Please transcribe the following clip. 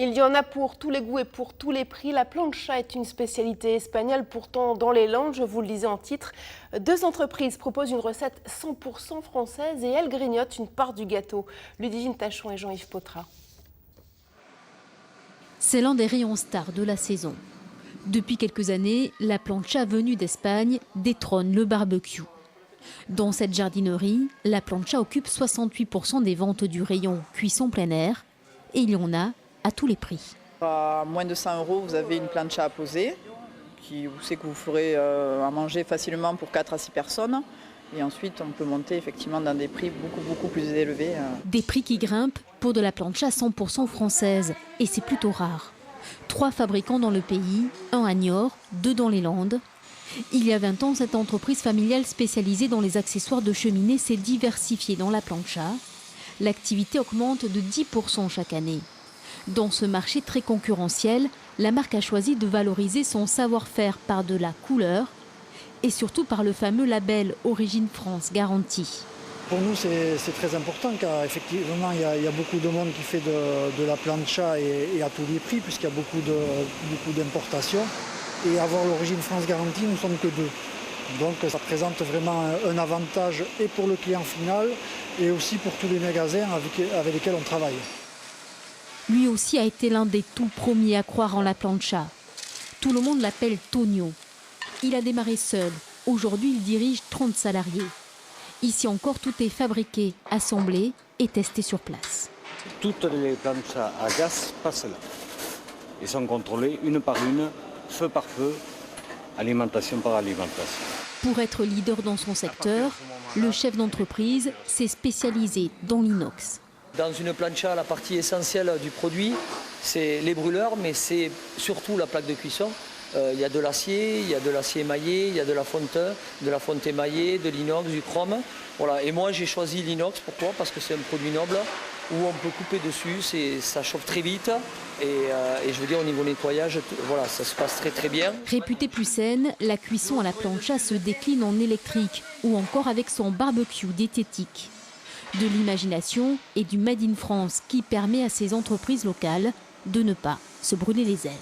Il y en a pour tous les goûts et pour tous les prix. La plancha est une spécialité espagnole, pourtant dans les Landes, je vous le disais en titre. Deux entreprises proposent une recette 100% française et elles grignotent une part du gâteau. Ludivine Tachon et Jean-Yves Potra. C'est l'un des rayons stars de la saison. Depuis quelques années, la plancha venue d'Espagne détrône le barbecue. Dans cette jardinerie, la plancha occupe 68% des ventes du rayon cuisson plein air et il y en a à tous les prix. À moins de 100 €, vous avez une plancha à poser, qui vous savez que vous ferez à manger facilement pour 4 à 6 personnes. Et ensuite, on peut monter effectivement dans des prix beaucoup plus élevés. Des prix qui grimpent pour de la plancha 100% française. Et c'est plutôt rare. 3 fabricants dans le pays, 1 à Niort, 2 dans les Landes. Il y a 20 ans, cette entreprise familiale spécialisée dans les accessoires de cheminée s'est diversifiée dans la plancha. L'activité augmente de 10% chaque année. Dans ce marché très concurrentiel, la marque a choisi de valoriser son savoir-faire par de la couleur et surtout par le fameux label Origine France Garantie. Pour nous, c'est très important car effectivement, il y a beaucoup de monde qui fait de la plancha et à tous les prix puisqu'il y a beaucoup d'importations. Et avoir l'Origine France Garantie, nous ne sommes que 2. Donc ça présente vraiment un avantage et pour le client final et aussi pour tous les magasins avec lesquels on travaille. Lui aussi a été l'un des tout premiers à croire en la plancha. Tout le monde l'appelle Tonio. Il a démarré seul. Aujourd'hui, il dirige 30 salariés. Ici encore, tout est fabriqué, assemblé et testé sur place. Toutes les planchas à gaz passent là. Ils sont contrôlés une par une, feu par feu, alimentation par alimentation. Pour être leader dans son secteur, le chef d'entreprise s'est spécialisé dans l'inox. Dans une plancha, la partie essentielle du produit, c'est les brûleurs, mais c'est surtout la plaque de cuisson. Il y a de l'acier, il y a de l'acier émaillé, il y a de la fonte émaillée, de l'inox, du chrome. Voilà. Et moi, j'ai choisi l'inox. Pourquoi? Parce que c'est un produit noble où on peut couper dessus, ça chauffe très vite. Et je veux dire, au niveau nettoyage, voilà, ça se passe très bien. Réputée plus saine, la cuisson à la plancha se décline en électrique ou encore avec son barbecue diététique. De l'imagination et du Made in France qui permet à ces entreprises locales de ne pas se brûler les ailes.